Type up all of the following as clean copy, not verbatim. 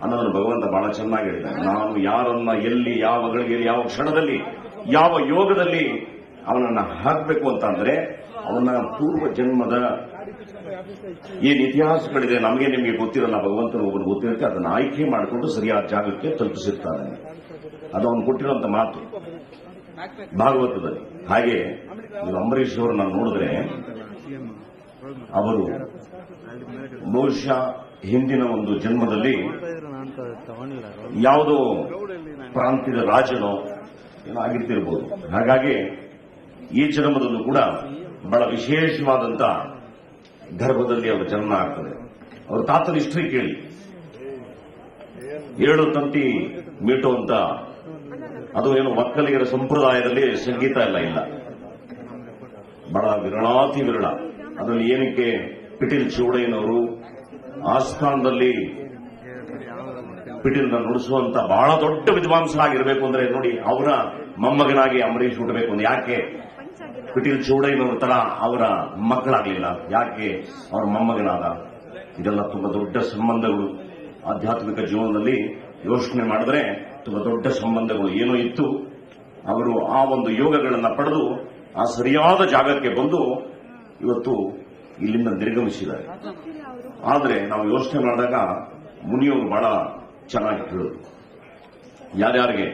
ಅನ್ನೋದನ್ನು ಭಗವಂತ ಬಹಳ ಚೆನ್ನಾಗಿ ಹೇಳಿದ್ದಾನೆ. ನಾನು ಯಾರನ್ನ ಎಲ್ಲಿ ಯಾವ ಗಳಿಗೆಯಲ್ಲಿ ಯಾವ ಕ್ಷಣದಲ್ಲಿ ಯಾವ ಯೋಗದಲ್ಲಿ ಅವನನ್ನ ಹಾಕಬೇಕು ಅಂತ ಅಂದ್ರೆ ಅವನ ಪೂರ್ವ ಜನ್ಮದ ಏನ್ ಇತಿಹಾಸಗಳಿದೆ ನಮಗೆ ನಿಮಗೆ ಗೊತ್ತಿರಲ್ಲ, ಭಗವಂತನ ಒಬ್ಬನು ಗೊತ್ತಿರುತ್ತೆ, ಅದನ್ನು ಆಯ್ಕೆ ಮಾಡಿಕೊಂಡು ಸರಿಯಾದ ಜಾಗಕ್ಕೆ ತಲುಪಿಸಿರ್ತಾನೆ. ಅದು ಅವನು ಕೊಟ್ಟಿರುವಂತ ಮಾತು ಭಾಗವತದಲ್ಲಿ. ಹಾಗೆ ನೀವು ಅಂಬರೀಷ್ ಅವರನ್ನ ನೋಡಿದ್ರೆ ಅವರು ಬಹುಶಃ ಹಿಂದಿನ ಒಂದು ಜನ್ಮದಲ್ಲಿ ಯಾವುದೋ ಪ್ರಾಂತ್ಯದ ರಾಜನೋ ಏನೋ ಆಗಿರ್ತಿರ್ಬೋದು. ಹಾಗಾಗಿ ಈ ಜನ್ಮದಲ್ಲೂ ಕೂಡ ಬಹಳ ವಿಶೇಷವಾದಂತ ಗರ್ಭದಲ್ಲಿ ಅವರ ಜನ್ಮ ಆಗ್ತದೆ. ಅವರ ತಾತನ ಹಿಸ್ಟ್ರಿ ಕೇಳಿ, 7 ತಂತಿ ಮೀಟುವಂತ, ಅದು ಏನು ಒಕ್ಕಲಿಗರ ಸಂಪ್ರದಾಯದಲ್ಲಿ ಸಂಗೀತ ಎಲ್ಲ ಇಲ್ಲ, ಬಹಳ ವಿರಳಾತಿ ವಿರಳ. ಅದರಲ್ಲಿ ಏನಕ್ಕೆ ಪಿಟೀಲ್ ಚೌಡಯ್ಯನವರು ಆಸ್ಥಾನದಲ್ಲಿ ಪಿಟೀಲ್ನ ನುಡಿಸುವಂತ ಬಹಳ ದೊಡ್ಡ ವಿದ್ವಾಂಸರಾಗಿರ್ಬೇಕು ಅಂದ್ರೆ ನೋಡಿ, ಅವರ ಮೊಮ್ಮಗನಾಗಿ ಅಂಬರೀಷ್ ಹುಟ್ಟಬೇಕು ಅಂದ್ರೆ ಯಾಕೆ ಪಿಟೀಲ್ ಚೌಡಯ್ಯನವರ ತರ ಅವರ ಮಕ್ಕಳಾಗಲಿಲ್ಲ, ಯಾಕೆ ಅವರ ಮೊಮ್ಮಗನಾದ? ಇದೆಲ್ಲ ತುಂಬಾ ದೊಡ್ಡ ಸಂಬಂಧಗಳು ಆಧ್ಯಾತ್ಮಿಕ ಜೀವನದಲ್ಲಿ ಯೋಚನೆ ಮಾಡಿದ್ರೆ ತುಂಬಾ ದೊಡ್ಡ ಸಂಬಂಧಗಳು ಏನೋ ಇತ್ತು. ಅವರು ಆ ಒಂದು ಯೋಗಗಳನ್ನು ಪಡೆದು ಆ ಸರಿಯಾದ ಜಾಗಕ್ಕೆ ಬಂದು ಇವತ್ತು ಇಲ್ಲಿಂದ ನಿರ್ಗಮಿಸಿದ್ದಾರೆ. ಆದರೆ ನಾವು ಯೋಚನೆ ಮಾಡಿದಾಗ ಮುನಿಯವರು ಬಹಳ ಚೆನ್ನಾಗಿ ಹೇಳೋದು, ಯಾರ್ಯಾರಿಗೆ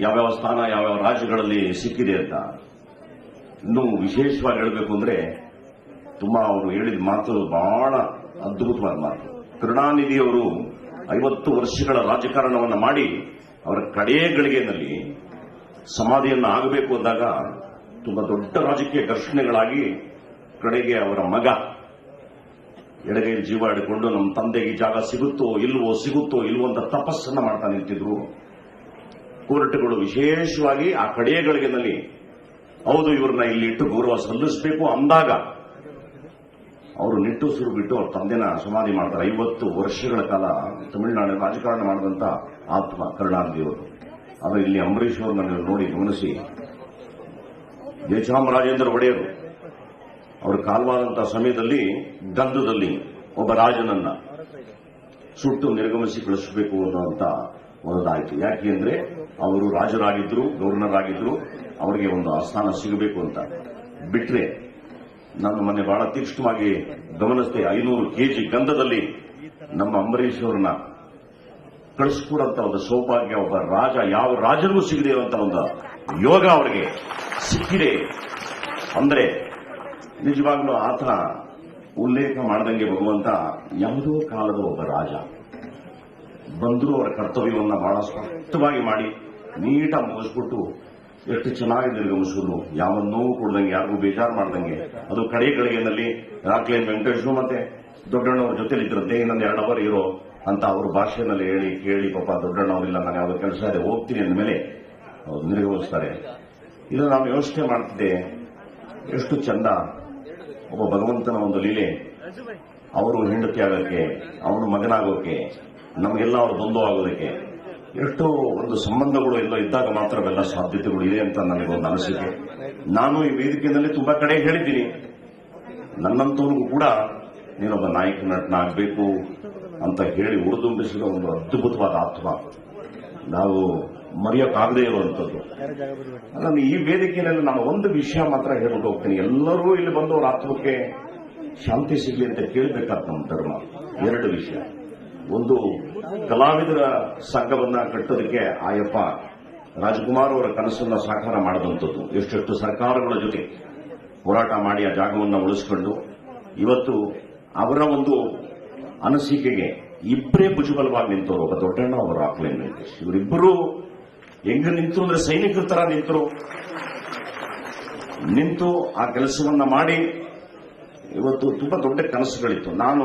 ಯಾವ್ಯಾವ ಸ್ಥಾನ ಯಾವ್ಯಾವ ರಾಜ್ಯಗಳಲ್ಲಿ ಸಿಕ್ಕಿದೆ ಅಂತ. ಇನ್ನೂ ವಿಶೇಷವಾಗಿ ಹೇಳಬೇಕು ಅಂದ್ರೆ ತುಂಬಾ ಅವರು ಹೇಳಿದ ಮಾತು ಬಹಳ ಅದ್ಭುತವಾದ ಮಾತು. ಕರುಣಾನಿಧಿಯವರು 50 ವರ್ಷಗಳ ರಾಜಕಾರಣವನ್ನು ಮಾಡಿ ಅವರ ಕಡೆಯ ಗಳಿಗೆಯಲ್ಲಿ ಸಮಾಧಿಯನ್ನು ಆಗಬೇಕು ಅಂದಾಗ ತುಂಬಾ ದೊಡ್ಡ ರಾಜಕೀಯ ಘರ್ಷಣೆಗಳಾಗಿ ಕಡೆಗೆ ಅವರ ಮಗ ಎಡಗೈಯಲ್ಲಿ ಜೀವ ಹಿಡ್ಕೊಂಡು ನಮ್ಮ ತಂದೆಗೆ ಜಾಗ ಸಿಗುತ್ತೋ ಇಲ್ವೋ ಅಂತ ತಪಸ್ಸನ್ನ ಮಾಡ್ತಾ ನಿಂತಿದ್ರು. ಕೋರ್ಟ್ಗಳು ವಿಶೇಷವಾಗಿ ಆ ಕಡೆಯ ಗಳಿಗೆನಲ್ಲಿ ಹೌದು ಇವ್ರನ್ನ ಇಲ್ಲಿ ಇಟ್ಟು ಗೌರವ ಸಲ್ಲಿಸಬೇಕು ಅಂದಾಗ ಅವರು ನಿಟ್ಟುಸಿರು ಬಿಟ್ಟು ಅವ್ರ ತಂದೆನ ಸಮಾಧಿ ಮಾಡ್ತಾರೆ. 50 ವರ್ಷಗಳ ಕಾಲ ತಮಿಳುನಾಡಿನ ರಾಜಕಾರಣ ಮಾಡಿದಂತ ಆತ್ಮ ಕರುಣಾನಿಧಿಯವರು. ಆದರೆ ಇಲ್ಲಿ ಅಂಬರೀಷ್ ಅವರನ್ನ ನೀವು ನೋಡಿ ಗಮನಿಸಿ, ಜಯಚಾಮರಾಜೇಂದ್ರ ಒಡೆಯರು ಅವರು ಕಾಲ್ವಾದಂತಹ ಸಮಯದಲ್ಲಿ ಗಂಧದಲ್ಲಿ ಒಬ್ಬ ರಾಜನನ್ನ ಸುಟ್ಟು ನಿರ್ಗಮಿಸಿ ಕಳಿಸಬೇಕು ಅನ್ನುವಂತ ಒಂದಾಯಿತು. ಯಾಕೆ ಅಂದ್ರೆ ಅವರು ರಾಜರಾಗಿದ್ರು, ಗವರ್ನರ್ ಆಗಿದ್ರು, ಅವರಿಗೆ ಒಂದು ಆಸ್ಥಾನ ಸಿಗಬೇಕು ಅಂತ. ಬಿಟ್ರೆ ನಾನು ಮೊನ್ನೆ ಬಹಳ ತೀಕ್ಷ್ಣವಾಗಿ ಗಮನಿಸಿದೆ, 500 ಕೆಜಿ ಗಂಧದಲ್ಲಿ ನಮ್ಮ ಅಂಬರೀಷ್ ಅವರನ್ನ ಕಳಿಸ್ಕೊಡಂತ ಒಂದು ಸೌಭಾಗ್ಯ ಒಬ್ಬ ರಾಜ ಯಾವ ರಾಜನಿಗೂ ಸಿಗದೆ ಇರುವಂತ ಒಂದು ಯೋಗ ಅವರಿಗೆ ಸಿಕ್ಕಿದೆ ಅಂದ್ರೆ ನಿಜವಾಗ್ಲೂ ಆತ ಉಲ್ಲೇಖ ಮಾಡದಂಗೆ ಭಗವಂತ ಯಾವುದೋ ಕಾಲದ ಒಬ್ಬ ರಾಜ ಬಂದರೂ ಅವರ ಕರ್ತವ್ಯವನ್ನ ಬಹಳ ಸ್ಪಷ್ಟವಾಗಿ ಮಾಡಿ ನೀಟಾಗಿ ಮುಗಿಸ್ಬಿಟ್ಟು ಎಷ್ಟು ಚೆನ್ನಾಗಿ ನಿರ್ಗಮಿಸಲು, ಯಾವನ್ನೂ ಕೊಡ್ದಂಗೆ, ಯಾರಿಗೂ ಬೇಜಾರು ಮಾಡ್ದಂಗೆ. ಅದು ಕಡೆ ಗಳಿಗೆನಲ್ಲಿ ರಾಕ್ಲೇನ್ ವೆಂಕಟೇಶು ಮತ್ತೆ ದೊಡ್ಡಣ್ಣವ್ರ ಜೊತೆಲಿ ಇದ್ರಂತೆ, ಇನ್ನೊಂದು 2 ಅವರ್ ಇರೋ ಅಂತ ಅವ್ರ ಭಾಷೆನಲ್ಲಿ ಹೇಳಿ ಕೇಳಿ ಪಾಪ ದೊಡ್ಡಣ್ಣವರಿಲ್ಲ ನಾನು ಯಾವ್ದು ಕೆಲಸ ಇದೆ ಹೋಗ್ತೀನಿ ಅಂದಮೇಲೆ ಅವ್ರು ನಿರ್ಗಮಿಸ್ತಾರೆ. ಇದು ನಾವು ಯೋಚನೆ ಮಾಡ್ತಿದ್ದೆ, ಎಷ್ಟು ಚಂದ ಒಬ್ಬ ಭಗವಂತನ ಒಂದು ಲೀಲೆ. ಅವರು ಹೆಂಡತಿ ಆಗೋಕ್ಕೆ, ಅವನು ಮಗನಾಗೋಕೆ, ನಮಗೆಲ್ಲ ಅವ್ರ ಬಂಧು ಆಗೋದಕ್ಕೆ ಎಷ್ಟೋ ಒಂದು ಸಂಬಂಧಗಳು ಎಲ್ಲ ಇದ್ದಾಗ ಮಾತ್ರ ಅವೆಲ್ಲ ಸಾಧ್ಯತೆಗಳು ಇದೆ ಅಂತ ನನಗೊಂದು ಅನಿಸಿಕೆ. ನಾನು ಈ ವೇದಿಕೆಯಲ್ಲಿ ತುಂಬಾ ಕಡೆ ಹೇಳಿದ್ದೀನಿ, ನನ್ನಂತವನಿಗೂ ಕೂಡ ನೀನೊಬ್ಬ ನಾಯಕ ನಟನಾಗಬೇಕು ಅಂತ ಹೇಳಿ ಉಳಿದುಂಬಿಸಿದ ಒಂದು ಅದ್ಭುತವಾದ ಆತ್ಮ ನಾವು ಮರೆಯೋಕ್ಕಾಗದೇ ಇರುವಂತದ್ದು. ನಾನು ಈ ವೇದಿಕೆಯಲ್ಲಿ ನಾನು ಒಂದು ವಿಷಯ ಮಾತ್ರ ಹೇಳ್ಬಿಟ್ಟು ಹೋಗ್ತೀನಿ, ಎಲ್ಲರೂ ಇಲ್ಲಿ ಬಂದು ಅವರ ಆತ್ಮಕ್ಕೆ ಶಾಂತಿ ಸಿಗಲಿ ಅಂತ ಕೇಳಬೇಕಾದ ನಮ್ಮ ಧರ್ಮ. 2 ವಿಷಯ. ಒಂದು, ಕಲಾವಿದರ ಸಂಘವನ್ನ ಕಟ್ಟೋದಕ್ಕೆ ಆಯಪ್ಪ ರಾಜ್ಕುಮಾರ್ ಅವರ ಕನಸನ್ನ ಸಾಕಾರ ಮಾಡಿದಂಥದ್ದು. ಎಷ್ಟೆಷ್ಟು ಸರ್ಕಾರಗಳ ಜೊತೆ ಹೋರಾಟ ಮಾಡಿ ಆ ಜಾಗವನ್ನು ಉಳಿಸಿಕೊಂಡು ಇವತ್ತು ಅವರ ಒಂದು ಅನಿಸಿಕೆಗೆ ಇಬ್ಬರೇ ಭುಜಬಲವಾಗಿ ನಿಂತವರು, ಒಬ್ಬ ದೊಡ್ಡಣ್ಣ, ಒಬ್ಬ ರಾಕ್ಲೈನ್ ವೆಂಕಟೇಶ್. ಇವರಿಬ್ಬರು ಹೆಂಗ ನಿಂತರು ಅಂದ್ರೆ ಸೈನಿಕರ ತರ ನಿಂತು ಆ ಕೆಲಸವನ್ನ ಮಾಡಿ ಇವತ್ತು ತುಂಬಾ ದೊಡ್ಡ ಕನಸುಗಳಿತ್ತು. ನಾನು